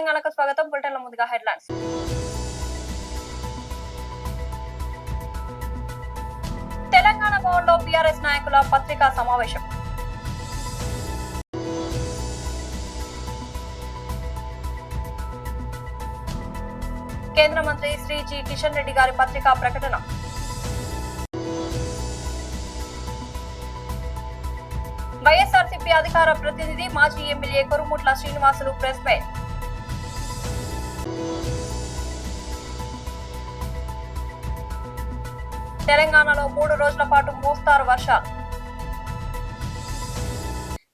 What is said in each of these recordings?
తెలంగాణకు స్వాగతం. బులెటిన్ల ముందుగా హెడ్లైన్స్. తెలంగాణ భవన్లో బీఆర్ఎస్ నాయకుల పత్రికా సమావేశం. కేంద్ర మంత్రి శ్రీ జి కిషన్ రెడ్డి గారి పత్రికా ప్రకటన. వైఎస్ఆర్సీపీ అధికార ప్రతినిధి మాజీ MLA Korumutla Srinivasulu press meet. తెలంగాణలో 3 రోజుల పాటు మోస్తారు వర్షాలు.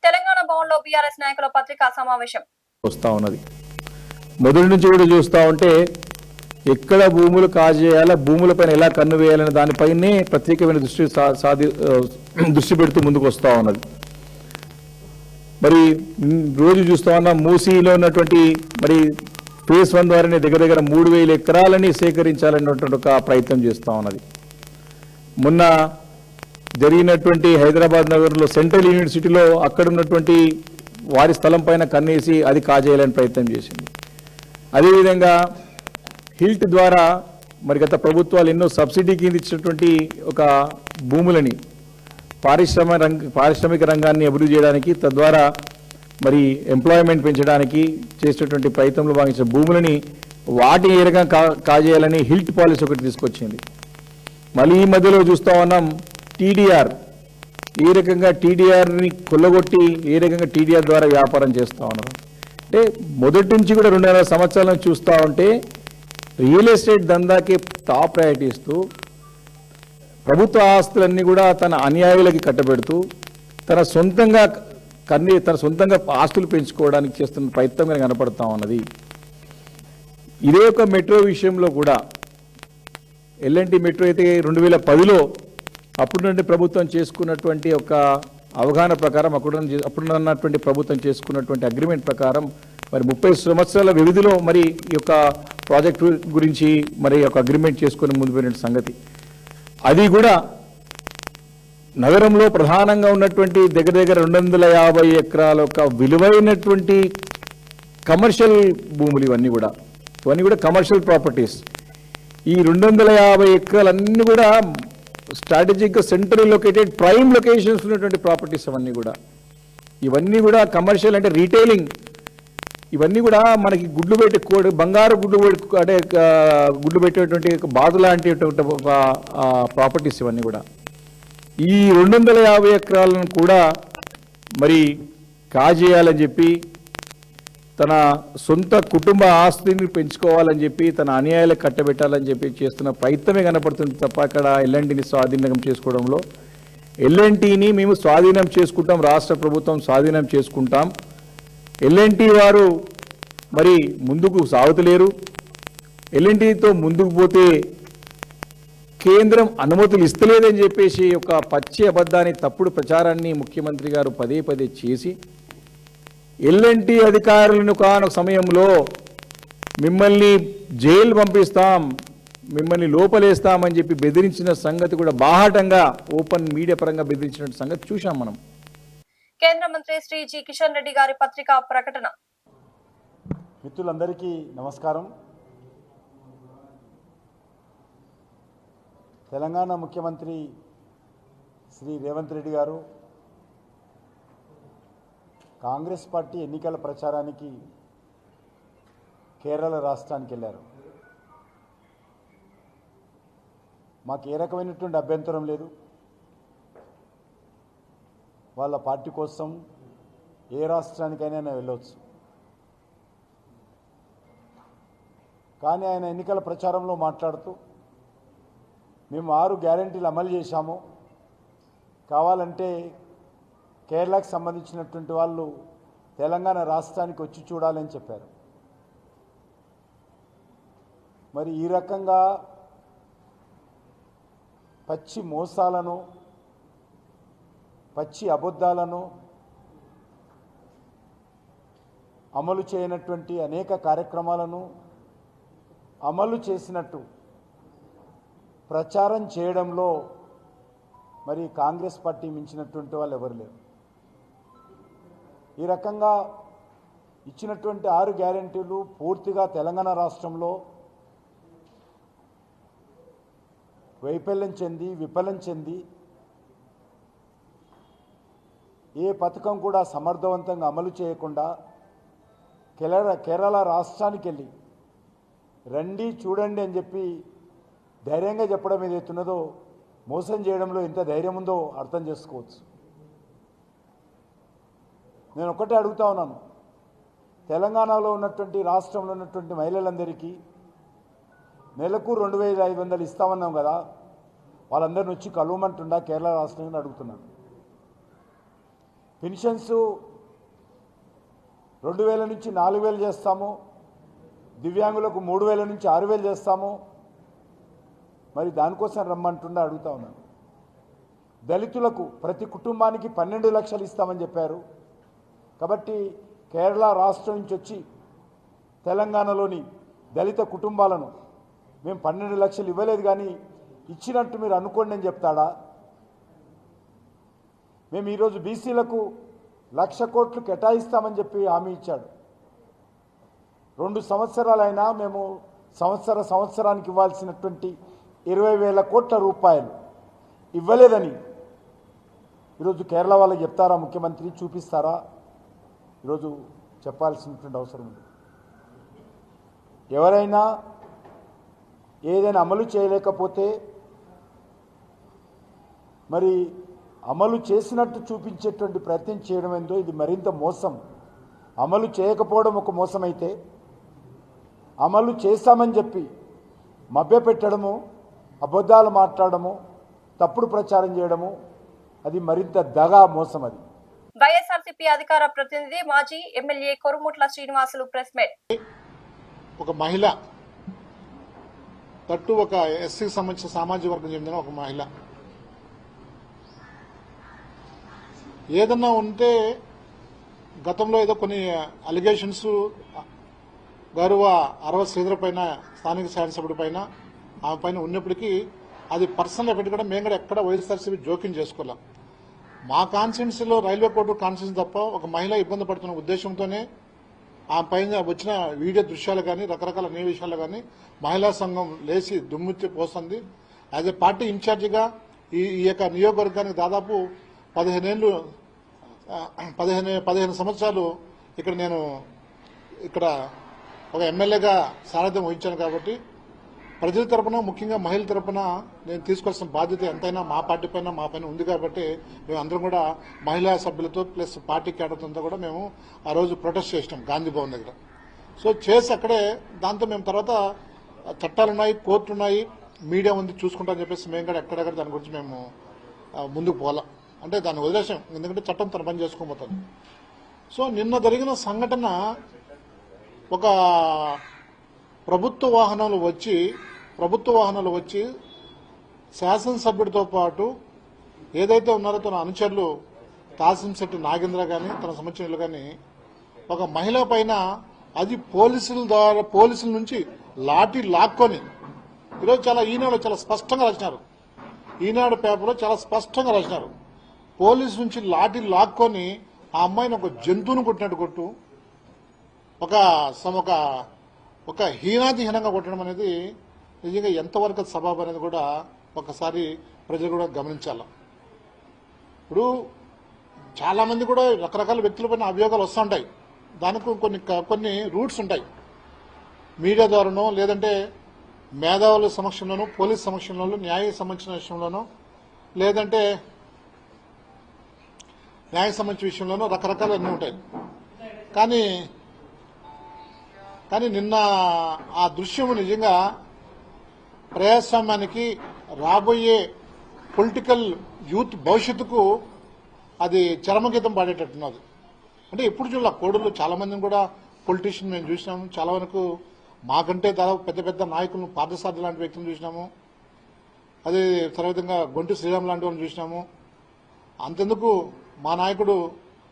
తెలంగాణ భవన్లో బీఆర్ఎస్ నాయకుల పత్రికా సమావేశం వస్తా ఉన్నది. మొదటి నుంచి కూడా చూస్తూ ఉంటే ఎక్కడ భూములు కాజేయాలా, భూములపైన ఎలా కన్ను వేయాలనే దానిపైనే ప్రత్యేకమైన దృష్టి పెడుతూ ముందుకు వస్తూ ఉన్నది. మరి రోజు చూస్తూ ఉన్నాం మూసీలో ఉన్నటువంటి మరి ఫేజ్ 1 ద్వారానే దగ్గర 3,000 ఎకరాలని సేకరించాలన్నటువంటి ఒక ప్రయత్నం చేస్తూ ఉన్నది. మొన్న జరిగినటువంటి హైదరాబాద్ నగర్లో సెంట్రల్ యూనివర్సిటీలో అక్కడ ఉన్నటువంటి వారి స్థలం పైన కన్నేసి అది కాజేయాలని ప్రయత్నం చేసింది. అదేవిధంగా హిల్ట్ ద్వారా మరి గత ప్రభుత్వాలు ఎన్నో సబ్సిడీ కింద ఇచ్చినటువంటి ఒక భూములని పారిశ్రామిక రంగాన్ని అభివృద్ధి చేయడానికి, తద్వారా మరి ఎంప్లాయ్మెంట్ పెంచడానికి చేసేటువంటి ప్రయత్నంలో భావించిన భూములని వాటి ఏ రకంగా కాజేయాలని హిల్ట్ పాలసీ ఒకటి తీసుకొచ్చింది. మళ్ళీ ఈ మధ్యలో చూస్తూ ఉన్నాం టీడీఆర్, ఏ రకంగా టీడీఆర్ని కొల్లగొట్టి ఏ రకంగా టీడీఆర్ ద్వారా వ్యాపారం చేస్తూ ఉన్నారు. అంటే మొదటి నుంచి కూడా 2.5 సంవత్సరాలను చూస్తూ ఉంటే రియల్ ఎస్టేట్ దందాకి టాప్ ప్రయారిటీ ఇస్తూ ప్రభుత్వ ఆస్తులన్నీ కూడా తన అనుయాయులకి కట్టబెడుతూ తన సొంతంగా ఆస్తులు పెంచుకోవడానికి చేస్తున్న ప్రయత్నంగా కనపడతా ఉన్నది. ఇదే ఒక మెట్రో విషయంలో కూడా ఎల్ఎన్టీ మెట్రో అయితే 2010లో అప్పుడున్నటువంటి ప్రభుత్వం చేసుకున్నటువంటి ఒక అవగాహన ప్రకారం అప్పుడున్నటువంటి ప్రభుత్వం చేసుకున్నటువంటి అగ్రిమెంట్ ప్రకారం మరి 30 సంవత్సరాల వ్యవధిలో మరి ఈ యొక్క ప్రాజెక్టు గురించి మరి ఒక అగ్రిమెంట్ చేసుకుని ముందు పోయిన సంగతి. అది కూడా నగరంలో ప్రధానంగా ఉన్నటువంటి దగ్గర 250 ఎకరాల ఒక విలువైనటువంటి కమర్షియల్ భూములు ఇవన్నీ కూడా కమర్షియల్ ప్రాపర్టీస్. ఈ 250 ఎకరాలన్నీ కూడా స్ట్రాటజిక్గా సెంట్రల్ లొకేటెడ్ ప్రైమ్ లొకేషన్స్ ఉన్నటువంటి ప్రాపర్టీస్ ఇవన్నీ కూడా కమర్షియల్ అంటే రీటైలింగ్. ఇవన్నీ కూడా మనకి గుడ్లు పెట్టి బంగారు గుడ్లు పెట్టేటువంటి బాధ లాంటి ప్రాపర్టీస్ ఇవన్నీ కూడా. ఈ 250 ఎకరాలను కూడా మరి కాజేయాలని చెప్పి తన సొంత కుటుంబ ఆస్తిని పెంచుకోవాలని చెప్పి తన అనుయాయులకు కట్టబెట్టాలని చెప్పి చేస్తున్న ప్రయత్నమే కనపడుతుంది తప్ప అక్కడ ఎల్ఎన్టీని స్వాధీనం చేసుకోవడంలో ఎల్ఎన్టీని మేము స్వాధీనం చేసుకుంటాం, రాష్ట్ర ప్రభుత్వం స్వాధీనం చేసుకుంటాం, ఎల్ఎన్టీ వారు మరి ముందుకు సాగుతలేరు, ఎల్ఎన్టీతో ముందుకు పోతే కేంద్రం అనుమతులు ఇస్తలేదని చెప్పేసి ఒక పచ్చి అబద్ధాన్ని తప్పుడు ప్రచారాన్ని ముఖ్యమంత్రి గారు పదే చేసి ఎల్ఎన్టీ అధికారులను కాను సమయంలో మిమ్మల్ని జైలు పంపిస్తాం, మిమ్మల్ని లోపలేస్తామని చెప్పి బెదిరించిన సంగతి కూడా బాహాటంగా ఓపెన్ మీడియా పరంగా బెదిరించిన సంగతి చూశాం మనం. కేంద్ర మంత్రి శ్రీ జి కిషన్ రెడ్డి గారి పత్రికా ప్రకటన. మిత్రులందరికీ నమస్కారం. తెలంగాణ ముఖ్యమంత్రి శ్రీ రేవంత్ రెడ్డి గారు కాంగ్రెస్ పార్టీ ఎన్నికల ప్రచారానికి కేరళ రాష్ట్రానికి వెళ్ళారు. మాకు ఏ రకమైనటువంటి అభ్యంతరం లేదు. వాళ్ళ పార్టీ కోసం ఏ రాష్ట్రానికైనా వెళ్ళవచ్చు. కానీ ఆయన ఎన్నికల ప్రచారంలో మాట్లాడుతూ మేము 6 గ్యారెంటీలు అమలు చేశాము, కావాలంటే కేరళకు సంబంధించినటువంటి వాళ్ళు తెలంగాణ రాష్ట్రానికి వచ్చి చూడాలని చెప్పారు. మరి ఈ రకంగా పచ్చి మోసాలను, పచ్చి అబద్ధాలను అమలు చేయనటువంటి అనేక కార్యక్రమాలను అమలు చేసినట్టు ప్రచారం చేయడంలో మరి కాంగ్రెస్ పార్టీ మించినటువంటి వాళ్ళు ఎవరు లేరు. ఈ రకంగా ఇచ్చినటువంటి 6 గ్యారెంటీలు పూర్తిగా తెలంగాణ రాష్ట్రంలో వైఫల్యం చెంది విఫలం చెంది ఏ పథకం కూడా సమర్థవంతంగా అమలు చేయకుండా కేరళ రాష్ట్రానికి వెళ్ళి రండి చూడండి అని చెప్పి ధైర్యంగా చెప్పడం ఏదైతున్నదో మోసం చేయడంలో ఎంత ధైర్యం ఉందో అర్థం చేసుకోవచ్చు. నేను ఒకటే అడుగుతా ఉన్నాను, తెలంగాణలో ఉన్నటువంటి రాష్ట్రంలో ఉన్నటువంటి మహిళలందరికీ నెలకు 2,500 ఇస్తామన్నాం కదా, వాళ్ళందరిని వచ్చి కలవమంటుండా కేరళ రాష్ట్రాన్ని అడుగుతున్నాను. పెన్షన్స్ 2,000 నుంచి 4,000 చేస్తాము, దివ్యాంగులకు 3,000 నుంచి 6,000 చేస్తాము, మరి దానికోసం రమ్మంటుండా అడుగుతా ఉన్నాను. దళితులకు ప్రతి కుటుంబానికి 12 లక్షలు ఇస్తామని చెప్పారు. కాబట్టి కేరళ రాష్ట్రం నుంచి వచ్చి తెలంగాణలోని దళిత కుటుంబాలను మేము 12 లక్షలు ఇవ్వలేదు కానీ ఇచ్చినట్టు మీరు అనుకోండి అని చెప్తాడా? మేము ఈరోజు బీసీలకు 1,00,000 కోట్లు కేటాయిస్తామని చెప్పి హామీ ఇచ్చాడు. 2 సంవత్సరాలైనా మేము సంవత్సరానికి ఇవ్వాల్సినటువంటి 20,000 కోట్ల రూపాయలు ఇవ్వలేదని ఈరోజు కేరళ వాళ్ళకి చెప్తారా ముఖ్యమంత్రి? చూపిస్తారా? ఈరోజు చెప్పాల్సినటువంటి అవసరం ఉంది. ఎవరైనా ఏదైనా అమలు చేయలేకపోతే మరి అమలు చేసినట్టు చూపించేటువంటి ప్రయత్నం చేయడం ఏందో ఇది మరింత మోసం. అమలు చేయకపోవడం ఒక మోసం అయితే, అమలు చేస్తామని చెప్పి మభ్యపెట్టడము, అబద్ధాలు మాట్లాడము, తప్పుడు ప్రచారం చేయడము అది మరింత దగా మోసం. అది వైఎస్ఆర్సీపీ అధికార ప్రతినిధి మాజీ MLA Korumutla Srinivasulu press meet. ఒక మహిళ తట్టు ఒక ఎస్సీకి సంబంధించిన సామాజిక వర్గం చెందిన ఒక మహిళ ఏదన్నా ఉంటే గతంలో ఏదో కొన్ని అలిగేషన్స్ గౌరవ అరవ శ్రీధర్ పైన, స్థానిక శాసనసభ్యుడి పైన, ఆమె పైన ఉన్నప్పటికీ అది పర్సనల్ ఎఫెక్ట్ కూడా మేము కూడా ఎక్కడ వైఎస్ఆర్సీపీ జోక్యం చేసుకోలేం. మా కాన్స్టిట్యున్సీలో రైల్వే కోర్టు కాన్స్టిట్యున్సీ తప్ప ఒక మహిళ ఇబ్బంది పడుతున్న ఉద్దేశంతోనే ఆ పైన వచ్చిన వీడియో దృశ్యాలు కానీ రకరకాల అన్ని విషయాలు కానీ మహిళా సంఘం లేచి దుమ్ముచ్చి పోస్తుంది. యాజ్ ఏ పార్టీ ఇన్ఛార్జిగా ఈ యొక్క నియోజకవర్గానికి దాదాపు 15 సంవత్సరాలు నేను ఇక్కడ ఒక ఎమ్మెల్యేగా సారథ్యం వహించాను. కాబట్టి ప్రజల తరపున, ముఖ్యంగా మహిళల తరపున నేను తీసుకోవాల్సిన బాధ్యత ఎంతైనా మా పార్టీ పైన, మా పైన ఉంది. కాబట్టి మేము అందరం కూడా మహిళా సభ్యులతో ప్లస్ పార్టీ క్యాడర్తో కూడా మేము ఆ రోజు ప్రొటెస్ట్ చేసినాం గాంధీ భవన్ దగ్గర. సో చేసి అక్కడే దాంతో మేము తర్వాత చట్టాలున్నాయి, కోర్టులున్నాయి, మీడియా ఉంది చూసుకుంటామని చెప్పేసి మేము కూడా ఎక్కడెక్కడ దాని గురించి మేము ముందుకు పోలా, అంటే దాన్ని వదిలేసాం. ఎందుకంటే చట్టం తన పని చేసుకోబోతుంది. సో నిన్న జరిగిన సంఘటన ఒక ప్రభుత్వ వాహనాలు వచ్చి శాసనసభ్యుడితో పాటు ఏదైతే ఉన్నారో తన అనుచరులు తాసింశెట్టి నాగేంద్ర కానీ తన సంబంధించిన కానీ ఒక మహిళ పైన అది పోలీసుల నుంచి లాఠీ లాక్కొని ఈరోజు ఈనాడు చాలా స్పష్టంగా రాసినారు. ఈనాడు పేపర్లో చాలా స్పష్టంగా రాసినారు. పోలీసు నుంచి లాఠీ లాక్కొని ఆ అమ్మాయిని ఒక జంతువును కొట్టినట్టు కొట్టు, ఒక హీనాతిహీనంగా కొట్టడం అనేది నిజంగా ఎంతవరకు సబబు అనేది కూడా ఒకసారి ప్రజలు కూడా గమనించాలి. ఇప్పుడు చాలా మంది కూడా రకరకాల వ్యక్తులపైన అభియోగాలు వస్తుంటాయి. దానికి కొన్ని రూట్స్ ఉంటాయి. మీడియా ద్వారానో, లేదంటే మేధావుల సమక్షంలోనూ, పోలీస్ సమక్షంలోనూ, న్యాయ సంబంధించిన విషయంలోనూ, లేదంటే న్యాయ సంబంధించిన విషయంలోనూ రకరకాలు అన్నీ ఉంటాయి. కానీ నిన్న ఆ దృశ్యము నిజంగా ప్రజాస్వామ్యానికి, రాబోయే పొలిటికల్ యూత్ భవిష్యత్తుకు అది చరమగీతం పాడేటట్టున్నది. అంటే ఎప్పుడు చూడాల కోడూరులో చాలా మందిని కూడా పొలిటీషియన్ మేము చూసినాము. చాలా వరకు మాకంటే దాదాపు పెద్ద పెద్ద నాయకులను, పార్థసారథి లాంటి వ్యక్తులను చూసినాము. అదే తర్వాతంగా గొంటి శ్రీరామ్ లాంటి వాళ్ళని చూసినాము. అంతెందుకు మా నాయకుడు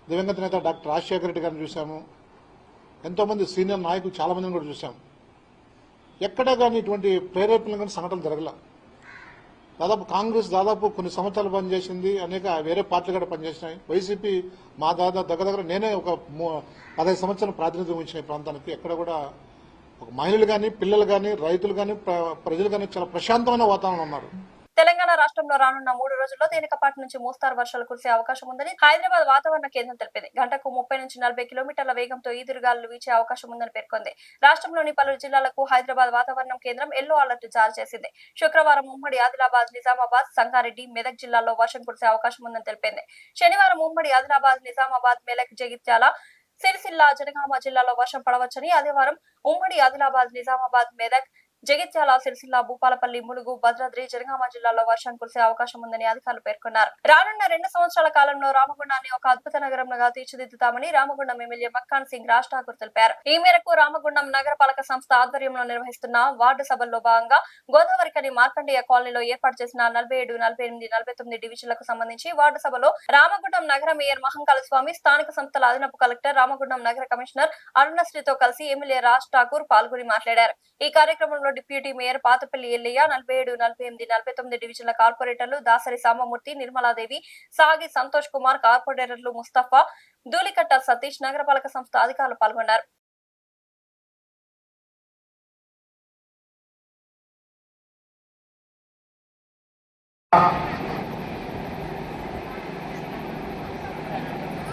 దివంగత నేత డాక్టర్ రాజశేఖర రెడ్డి గారిని చూసాము. ఎంతోమంది సీనియర్ నాయకులు చాలా మందిని కూడా చూసాము. ఎక్కడా కానీ ఇటువంటి ప్రేరేపణలు కానీ సంఘటనలు జరగల. కాంగ్రెస్ దాదాపు కొన్ని సంవత్సరాలు పనిచేసింది, అనేక వేరే పార్టీలు కూడా పనిచేసినాయి. వైసీపీ మా దగ్గర నేనే ఒక 15 సంవత్సరాలు ప్రాతినిధ్యం వహించిన ఈ ప్రాంతానికి. ఎక్కడ కూడా ఒక మహిళలు కానీ, పిల్లలు కానీ, రైతులు కానీ, ప్రజలు కానీ చాలా ప్రశాంతమైన వాతావరణం ఉన్నారు. తెలంగాణ రాష్ట్రంలో రానున్న 3 రోజుల్లో తేలికపాటి నుంచి మోస్తారు వర్షాలు కురిసే అవకాశం ఉందని హైదరాబాద్ వాతావరణ కేంద్రం తెలిపింది. గంటకు 30 నుంచి 40 కిలోమీటర్ల వేగంతో ఈదురుగాలులు వీచే అవకాశం ఉందని పేర్కొంది. రాష్ట్రంలోని పలు జిల్లాలకు హైదరాబాద్ వాతావరణం కేంద్రం ఎల్లో అలర్ట్ జారీ చేసింది. శుక్రవారం ఉమ్మడి ఆదిలాబాద్, నిజామాబాద్, సంగారెడ్డి, మెదక్ జిల్లాల్లో వర్షం కురిసే అవకాశం ఉందని తెలిపింది. శనివారం ఉమ్మడి ఆదిలాబాద్, నిజామాబాద్, మెదక్, జగిత్యాల, సిరిసిల్ల, జనగామ జిల్లాలో వర్షం పడవచ్చని, ఆదివారం ఉమ్మడి ఆదిలాబాద్, నిజామాబాద్, మెదక్, జగిత్యాల, సిరిసిల్ల, భూపాలపల్లి, ములుగు, భద్రాద్రి, జనగామ జిల్లాలో వర్షం కురిసే అవకాశం ఉందని అధికారులు పేర్కొన్నారు. రానున్న 2 సంవత్సరాల కాలంలో రామగుండాన్ని ఒక అద్భుత నగరంగా తీర్చిదిద్దుతామని రామగుండం ఎమ్మెల్యే మక్కాన్ సింగ్ రాజ్ ఠాకూర్ తెలిపారు. ఈ మేరకు రామగుండం నగరపాలక సంస్థ ఆధ్వర్యంలో నిర్వహిస్తున్న వార్డు సభల్లో భాగంగా గోదావరికని మార్కండేయ కాలనీలో ఏర్పాటు చేసిన 47, 48, 49 డివిజన్లకు సంబంధించి వార్డు సభలో రామగుండం నగర మేయర్ మహంకాళ స్వామి, స్థానిక సంస్థల అదనపు కలెక్టర్, రామగుండం నగర కమిషనర్ అరుణశ్రీతో కలిసి ఎమ్మెల్యే రాజ్ ఠాకూర్ పాల్గొని మాట్లాడారు. ఈ కార్యక్రమంలో డిప్యూటీ మేయర్ పాతపల్లి ఎల్లయ్య, 47, 48, 49 డివిజన్ల కార్పొరేటర్లు దాసరి సాంబమూర్తి, నిర్మలాదేవి, సాగి సంతోష్ కుమార్, కార్పొరేటర్లు ముస్తఫా, ధూళికట్ట సతీష్, నగరపాలక సంస్థ అధికారులు పాల్గొన్నారు.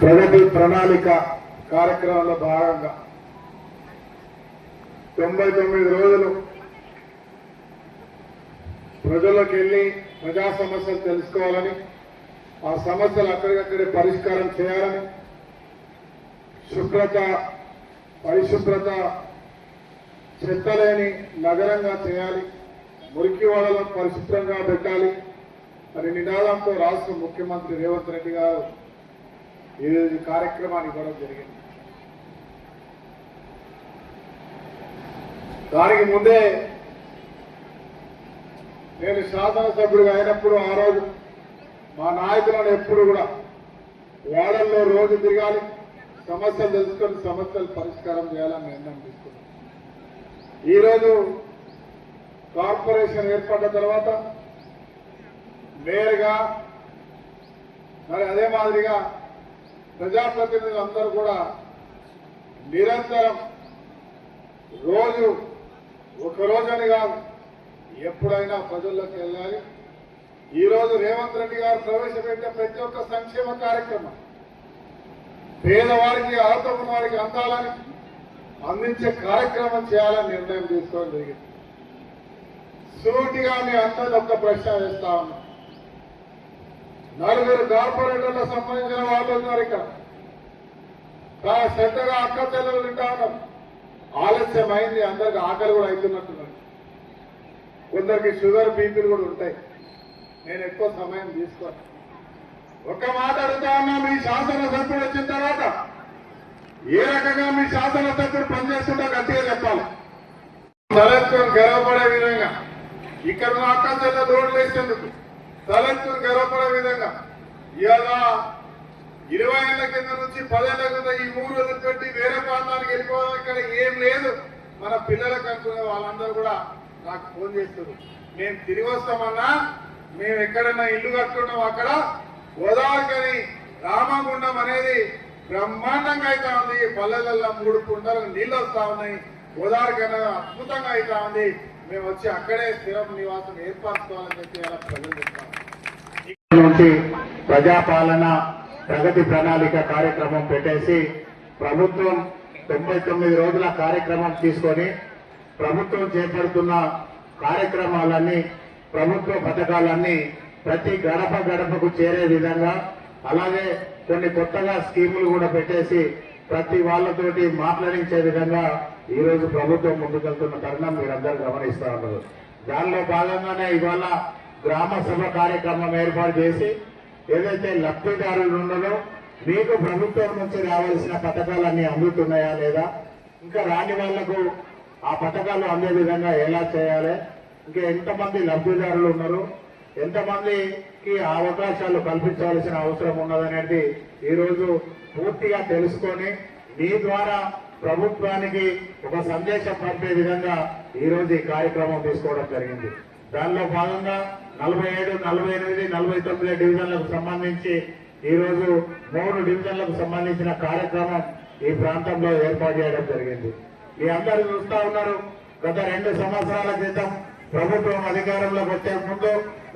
ప్రగతి ప్రణాళిక కార్యక్రమంలో భాగంగా 99 రోజులు ప్రజల్లోకి వెళ్లి ప్రజా సమస్యలు తెలుసుకోవాలని, ఆ సమస్యలు అక్కడికక్కడే పరిష్కారం చేయాలని, శుభ్రత, పరిశుభ్రత, చెత్తలేని నగరంగా చేయాలి, మురికి వాడలను పరిశుభ్రంగా పెట్టాలి అని నినాదంతో రాష్ట్ర ముఖ్యమంత్రి రేవంత్ రెడ్డి గారు ఈరోజు కార్యక్రమాన్ని ఇవ్వడం జరిగింది. దానికి ముందే నేను శాసనసభ్యుడిగా అయినప్పుడు ఆ రోజు మా నాయకులను ఎప్పుడు కూడా వాడల్లో రోజు తిరగాలి, సమస్యలు తెలుసుకొని సమస్యలు పరిష్కారం చేయాలని నిర్ణయం తీసుకున్నాం. ఈరోజు కార్పొరేషన్ ఏర్పడ్డ తర్వాత మేయర్గా, మరి అదే మాదిరిగా ప్రజాప్రతినిధులందరూ కూడా నిరంతరం రోజు ఒకరోజని కాదు ఎప్పుడైనా ప్రజల్లోకి వెళ్ళాలి. ఈరోజు రేవంత్ రెడ్డి గారు ప్రవేశపెట్టే ప్రతి ఒక్క సంక్షేమ కార్యక్రమం పేదవారికి, అర్హత ఉన్న వారికి అందాలని అందించే కార్యక్రమం చేయాలని నిర్ణయం తీసుకోవడం జరిగింది. సూటిగా మీ అందరినీ ఒక్క ప్రశ్న వేస్తా ఉన్నా. 4 కార్పొరేటర్లకు సంబంధించిన వాళ్ళు ఉన్నారు ఇక్కడ. చాలా శ్రద్ధగా అక్క చెల్లెలు తింటా ఉన్నారు. ఆలస్యం అయింది, అందరికి ఆకలి కూడా అవుతున్నట్టున్నారు. కొందరికి షుగర్, బీపీలు కూడా ఉంటాయి. నేను ఎక్కువ సమయం తీసుకోను. ఒక్క మాట అడుగుతా ఉన్నా, మీ శాసనసభ్యుడు వచ్చిన తర్వాత ఏ రకంగా మీ శాసనసభ్యుడు పనిచేస్తుందో గట్టిగా చెప్పాలి. తలెత్తుకొని గర్వపడే విధంగా ఇక్కడ ఉన్న అక్క చెల్లెలు రోడ్లు వేసేందుకు తలెత్తుకొని గర్వపడే విధంగా ఇవాళ 20 ఏళ్ల కింద నుంచి 10 ఏళ్ల కింద ఈ ఊరు వదిలిపెట్టి వేరే ప్రాంతానికి వెళ్ళిపోవడం ఇక్కడ ఏం లేదు. మన పిల్లలకు అనుకునే వాళ్ళందరూ కూడా నాకు ఫోన్ చేస్తారు, మేము తిరిగి వస్తామన్నా, మేము ఎక్కడన్నా ఇల్లు కట్టుకున్నాం అక్కడ గోదావరికని రామగుండం అనేది బ్రహ్మాండంగా అవుతా ఉంది. పల్లెలలో 3 కుంటలకు నీళ్లు వస్తా ఉన్నాయి. గోదావరికైనా అద్భుతంగా అవుతా ఉంది. మేము వచ్చి అక్కడే స్థిరం నివాసం ఏర్పరచుకోవాలని చెప్పి అలా ప్రజలు చెప్తాం. ప్రజాపాలన ప్రగతి ప్రణాళిక కార్యక్రమం పెట్టేసి ప్రభుత్వం 99 రోజుల కార్యక్రమం తీసుకొని ప్రభుత్వం చేపడుతున్న కార్యక్రమాలన్నీ, ప్రభుత్వ పథకాలన్నీ ప్రతి గడప గడపకు చేరే విధంగా, అలాగే కొన్ని కొత్తగా స్కీములు కూడా పెట్టేసి ప్రతి వాళ్ళతోటి మాట్లాడించే విధంగా ఈ రోజు ప్రభుత్వం ముందుకెళ్తున్న తరుణం మీరందరూ గమనిస్తా ఉన్నారు. దానిలో భాగంగానే ఇవాళ గ్రామ సభ కార్యక్రమం ఏర్పాటు చేసి ఏదైతే లబ్ధిదారులు ఉన్నారో మీకు ప్రభుత్వం నుంచి రావాల్సిన పథకాలన్నీ అందుతున్నాయా లేదా, ఇంకా రాని వాళ్లకు ఆ పథకాలు అందే విధంగా ఎలా చేయాలి, ఇంకా ఎంతమంది లబ్ధిదారులు ఉన్నారు, ఎంతమందికి ఆ అవకాశాలు కల్పించాల్సిన అవసరం ఉన్నదనేది ఈ రోజు పూర్తిగా తెలుసుకొని మీ ద్వారా ప్రభుత్వానికి ఒక సందేశం పంపే విధంగా ఈ రోజు ఈ కార్యక్రమం తీసుకోవడం జరిగింది. దానిలో భాగంగా 47, 48, 49 డివిజన్లకు సంబంధించి ఈ రోజు 3 డివిజన్లకు సంబంధించిన కార్యక్రమం ఈ ప్రాంతంలో ఏర్పాటు చేయడం జరిగింది. మీ అందరూ చూస్తా ఉన్నారు, గత 2 సంవత్సరాల క్రితం ప్రభుత్వం అధికారంలోకి వచ్చే ముందు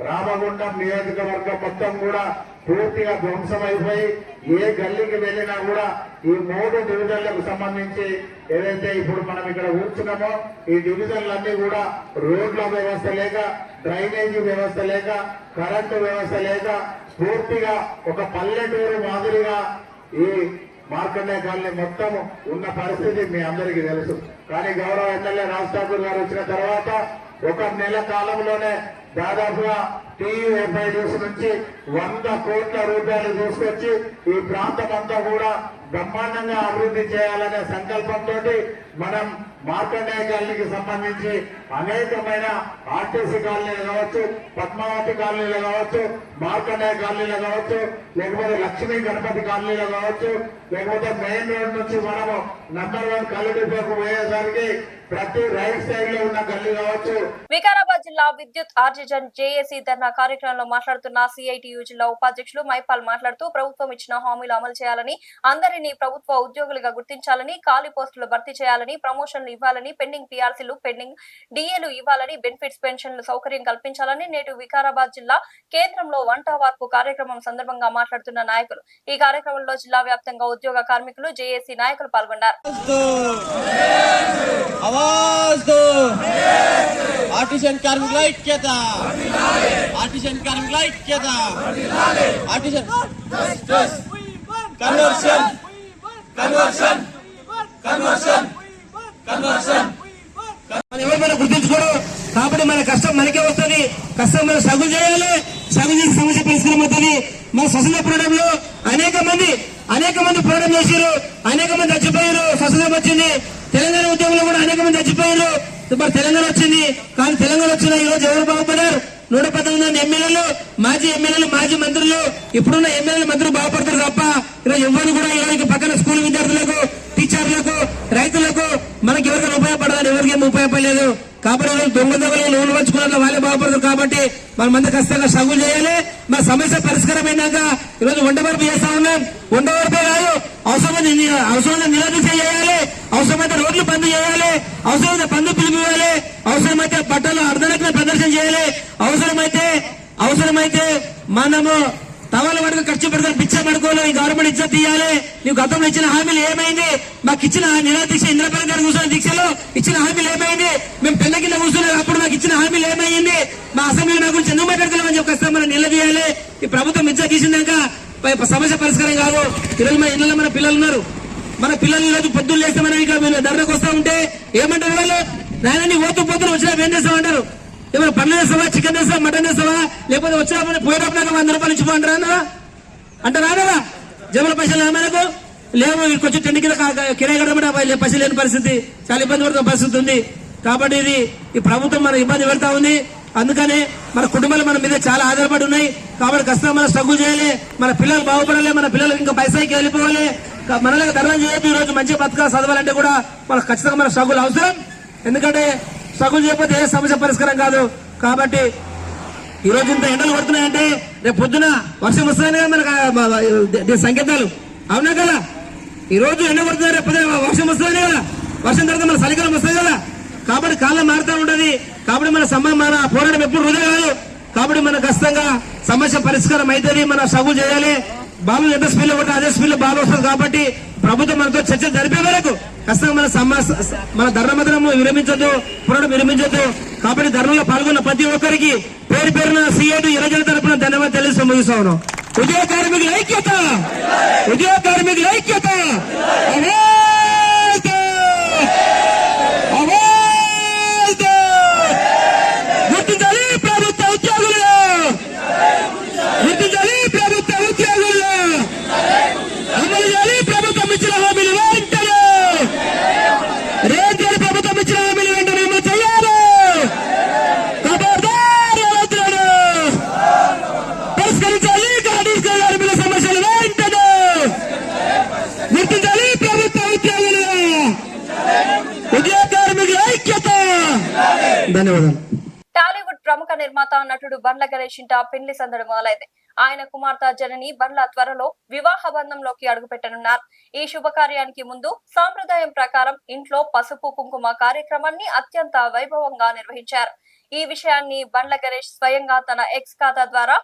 రామగుండం నియోజకవర్గం మొత్తం కూడా పూర్తిగా ధ్వంసమైపోయి ఏ గల్లీకి వెళ్ళినా కూడా ఈ 3 డివిజన్లకు సంబంధించి ఏదైతే ఇప్పుడు మనం ఇక్కడ కూర్చున్నామో ఈ డివిజన్లన్నీ కూడా రోడ్ల వ్యవస్థ లేక, డ్రైనేజీ వ్యవస్థ లేక, కరెంటు వ్యవస్థ లేక పూర్తిగా ఒక పల్లెటూరు మాదిరిగా ఈ మార్కండే కాలనీ మొత్తం ఉన్న పరిస్థితి మీ అందరికీ తెలుసు. కానీ గౌరవ ఎమ్మెల్యే రాజ్ ఠాకూర్ గారు వచ్చిన తర్వాత 1 నెల కాలంలోనే దాదాపుగా TUFIDs నుంచి 100 కోట్ల రూపాయలు తీసుకొచ్చి ఈ ప్రాంతం అంతా కూడా బ్రహ్మాండంగా అభివృద్ధి చేయాలనే సంకల్పంతో మనం మార్కండేయ కాలనీకి సంబంధించి అనేకమైన ఆర్టీసీ కాలనీలు కావచ్చు, పద్మావతి కాలనీలు కావచ్చు, మార్కండేయ కాలనీలు కావచ్చు, లేకపోతే లక్ష్మీ గణపతి కాలనీలు కావచ్చు, లేకపోతే మెయిన్ రోడ్ నుంచి మనము నంబర్ 1 కల్లడిపోకు పోయేసరికి ప్రతి రైట్ సైడ్ లో ఉన్న గల్లీ కావచ్చు. వికారాబాద్ జిల్లా విద్యుత్ ఆర్జిజన్ జేఏసీ ధర్నా కార్యక్రమంలో మాట్లాడుతున్న సిఐటియు జిల్లా ఉపాధ్యక్షులు మైపాల్ మాట్లాడుతూ ప్రభుత్వం ఇచ్చిన హామీలు అమలు చేయాలని, అందరినీ ప్రభుత్వ ఉద్యోగులుగా గుర్తించాలని, ఖాళీ పోస్టులు భర్తీ చేయాలని, ప్రమోషన్లు ఇవ్వాలని, పెండింగ్ పీఆర్సీలు, పెండింగ్ డిఏలు ఇవ్వాలని, బెనిఫిట్స్ పెన్షన్లు సౌకర్యం కల్పించాలని నేడు వికారాబాద్ జిల్లా కేంద్రంలో వంట వార్పు కార్యక్రమం సందర్భంగా మాట్లాడుతున్న నాయకులు. ఈ కార్యక్రమంలో జిల్లా వ్యాప్తంగా ఉద్యోగ కార్మికులు, జేఏసీ నాయకులు పాల్గొన్నారు. आर्टिशन कार्मिक ऐक्यत आर्टिशन कार्मिक ऐक्यत आर्टिशन कन्वर्शन कन्वर्शन कन्वर्शन कन्वर्शन ఎవరు గుర్తించుకోరు. కాబట్టి మన కష్టం మనకే వస్తుంది. కష్టం మనం సగులు చేయాలి. సగులు చేసి సమస్య పరిష్కారం అవుతుంది. మన స్వతంత్ర పోరాటంలో అనేక మంది పోరాటం చేశారు, అనేక మంది చచ్చిపోయారు. స్వతంత్రం వచ్చింది. తెలంగాణ ఉద్యమంలో కూడా అనేక మంది చచ్చిపోయారు. మరి తెలంగాణ వచ్చింది. కానీ తెలంగాణ వచ్చిన ఈ రోజు ఎవరు బాగుపడ్డారు? 119 ఎమ్మెల్యేలు, మాజీ ఎమ్మెల్యేలు, మాజీ మంత్రులు, ఇప్పుడున్న ఎమ్మెల్యేలు మంత్రులు బాగుపడతారు తప్ప ఈరోజు ఎవరు కూడా ఈరోజు పక్కన స్కూల్ విద్యార్థులకు, టీచర్లకు, రైతులకు మనకి ఎవరికైనా ఉపయోగపడదని ఎవరికేం ఉపయోగపడలేదు. కాబట్టి దొంగలు లోన్లు పంచుకున్న వాళ్ళే బాగుపడతారు. కాబట్టి మనమంతా ఖచ్చితంగా సగులు చేయాలి. మన సమస్య పరిష్కారం అయినాక ఈరోజు వంట వరపు చేస్తా ఉన్నాం. వంట వరపే కాదు, అవసరమైన నిరాదీక్ష చేయాలి, అవసరమైతే రోడ్లు బంద్ చేయాలి, అవసరమైతే బంధు పిలిపివ్వాలి, అవసరమైతే బట్టలు అర్ధనగ్న ప్రదర్శన చేయాలి, అవసరమైతే మనము తవల వరకు ఖర్చు పెడతాను, పిచ్చ పడుకోవాలి. ఈ గవర్నమెంట్ ఇజ్జత్ తీయాలి. నీకు గతంలో ఇచ్చిన హామీలు ఏమైంది? మాకు ఇచ్చిన నిరాదీక్ష ఇంద్రపాల్ గారు కూర్చున్న దీక్షలో ఇచ్చిన హామీలు ఏమైంది? మేము పెళ్ల కింద కూర్చున్నాం, అప్పుడు మాకు ఇచ్చిన హామీలు ఏమైంది? మా అసెంబ్లీలో మా గురించి ఎందుకు మాట్లాడుతున్నామని చెప్పి వస్తాం. మనం నిలదీయాలి. ఈ ప్రభుత్వం ఇజ్జత్ తీసిందాక సమస్య పరిష్కారం కాదు. ఈరోజు మా ఇళ్లలో మన పిల్లలు ఉన్నారు. మన పిల్లలు ఈరోజు పొద్దున్న లేస్తే మనం ఇంకా ధర్నాకు వస్తా ఉంటే ఏమంటారు వాళ్ళు? నాయన నీ పొద్దున వచ్చినా ఏం చేస్తామంటారు? ఏమైనా పనులు చేస్తావా, చికెన్ చేస్తావా, మటన్ చేస్తావా, లేకపోతే వచ్చినప్పుడు పోయేటప్పుడు 100 రూపాయలు ఇచ్చిపోంటారా అంటారా? కదా జమల పైసలు మనకు లేవు. కొంచెం టెంట్ కింద కిరాయి కట్టమంటే పైసలు లేని పరిస్థితి, చాలా ఇబ్బంది పడుతున్న పరిస్థితి ఉంది. కాబట్టి ఈ ప్రభుత్వం మన ఇబ్బంది పెడతా ఉంది. అందుకనే మన కుటుంబాలు మన మీద చాలా ఆధారపడి ఉన్నాయి. కాబట్టి ఖచ్చితంగా మనం స్ట్రగుల్ చేయాలి. మన పిల్లలు బాగుపడాలి. మన పిల్లలు ఇంకా పైసాకి వెళ్ళిపోవాలి. మనలాగా ధర్నా చేయొద్దు. ఈ రోజు మంచి బతకాలు చదవాలంటే కూడా మనకు ఖచ్చితంగా మన స్ట్రగుల్ అవసరం. ఎందుకంటే స్ట్రగుల్ చేయకపోతే ఏ సమస్య పరిష్కారం కాదు. కాబట్టి ఈ రోజు ఇంత ఎండలు పడుతున్నాయంటే రేపు పొద్దున వర్షం వస్తుందని కదా మనకు సంకేతాలు, అవునా కదా? ఈ రోజు ఎండ పడుతుంది, రేపు పొద్దున వర్షం వస్తుందని కదా, వర్షం తర్వాత మన చలికాలం వస్తుంది కదా. కాబట్టి కాలం మారుతూ ఉంటది. కాబట్టి మన పోరాటం ఎప్పుడు వృధా కాదు. కాబట్టి మన ఖచ్చితంగా సమస్య పరిష్కారం అవుతుంది. మనం స్ట్రగుల్ చేయాలి. బాబు ఎంత స్పీడ్ లో పడితే అదే స్పీడ్ లో బాబు వస్తుంది. కాబట్టి ప్రభుత్వం మనతో చర్చ జరిపే వరకు ఖచ్చితంగా మన ధర్మ మాత్రం విరమించొద్దు, పోరాటం విరమించొద్దు. కాబట్టి ధర్మంలో పాల్గొన్న ప్రతి ఒక్కరికి పేరున సిఐటి యువజన తరపున ధన్యవాదాలు తెలియజేస్తూ ముగిస్తా ఉన్నాం. ఉద్యోగ కార్మికుల ఐక్యత, ఉద్యోగ కార్మికుల ఐక్యత. గుర్తించాలి ప్రభుత్వ ఉద్యోగులు, గుర్తించాలి ప్రభుత్వ ఉద్యోగులు, అమలు చేయాలి ప్రభుత్వం ఇచ్చిన హామీలు వెంటనే, రేంద్ర ప్రభుత్వం ఇచ్చిన హామీలు వెంటనే అమలు చేయాలి. పరిష్కరించాలి కార్మికుల సమస్యలు వెంటనే, గుర్తించాలి ప్రభుత్వ ఉద్యోగులు, ఉద్యోగ కార్మికుల ఐక్యత. ధన్యవాదాలు. టాలీవుడ్ ప్రముఖ నిర్మాత నటుడు బండ్ల గణేష్ ఇంట పెళ్లి సందడి మొదలైంది. ఆయన కుమార్తె జనని బండ్ల త్వరలో వివాహ బంధంలోకి అడుగుపెట్టనున్నారు. ఈ శుభకార్యానికి ముందు సాంప్రదాయం ప్రకారం ఇంట్లో పసుపు కుంకుమ కార్యక్రమాన్ని అత్యంత వైభవంగా నిర్వహించారు. ఈ విషయాన్ని బండ్ల గణేష్ స్వయంగా తన ఎక్స్ ఖాతా ద్వారా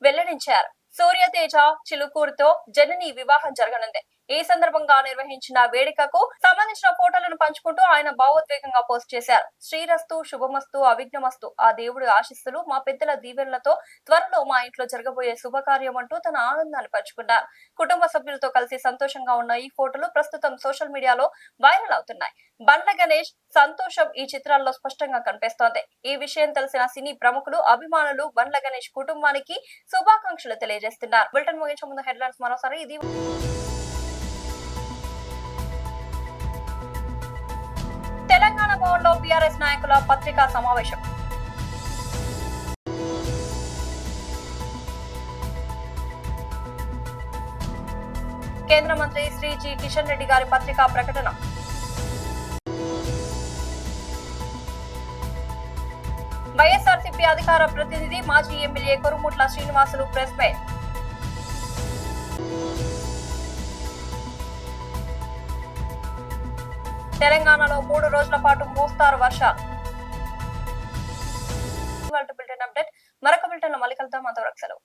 వెల్లడించారు. సూర్యతేజ చిలుకూరుతో జనని వివాహం జరగనుంది. ఈ సందర్భంగా నిర్వహించిన వేడుకకు సంబంధించిన ఫోటోలను పంచుకుంటూ ఆయన భావోద్వేగంగా పోస్ట్ చేశారు. శ్రీరస్తు శుభమస్తు అవిఘ్నమస్తు, ఆ దేవుడి ఆశీస్సులు మా పెద్దల దీవెనలతో త్వరలో మా ఇంట్లో జరగబోయే శుభకార్యం అంటూ తన ఆనందాన్ని పంచుకున్నారు. కుటుంబ సభ్యులతో కలిసి సంతోషంగా ఉన్న ఈ ఫోటోలు ప్రస్తుతం సోషల్ మీడియాలో వైరల్ అవుతున్నాయి. బండ్ల గణేష్ సంతోషం ఈ చిత్రాల్లో స్పష్టంగా కనిపిస్తోంది. ఈ విషయం తెలిసిన సినీ ప్రముఖులు అభిమానులు బండ్ల గణేష్ కుటుంబానికి శుభాకాంక్షలు తెలియజేస్తున్నారు. బులెటిన్ ముగించే ముందు హెడ్లైన్స్ మరోసారి. ఇది తెలంగాణ భవన్లో బీఆర్ఎస్ నాయకుల పత్రికా సమావేశం. కేంద్ర మంత్రి శ్రీ జి కిషన్ రెడ్డి గారి పత్రికా ప్రకటన. వైఎస్ఆర్సీపీ అధికార ప్రతినిధి మాజీ MLA Korumutla Srinivasulu press meet. తెలంగాణలో 3 రోజుల పాటు మోస్తారు వర్షాలు. మరొక బులెటిన్ లో మళ్ళీ కలుద్దాం. అంతవరకు సెలవు.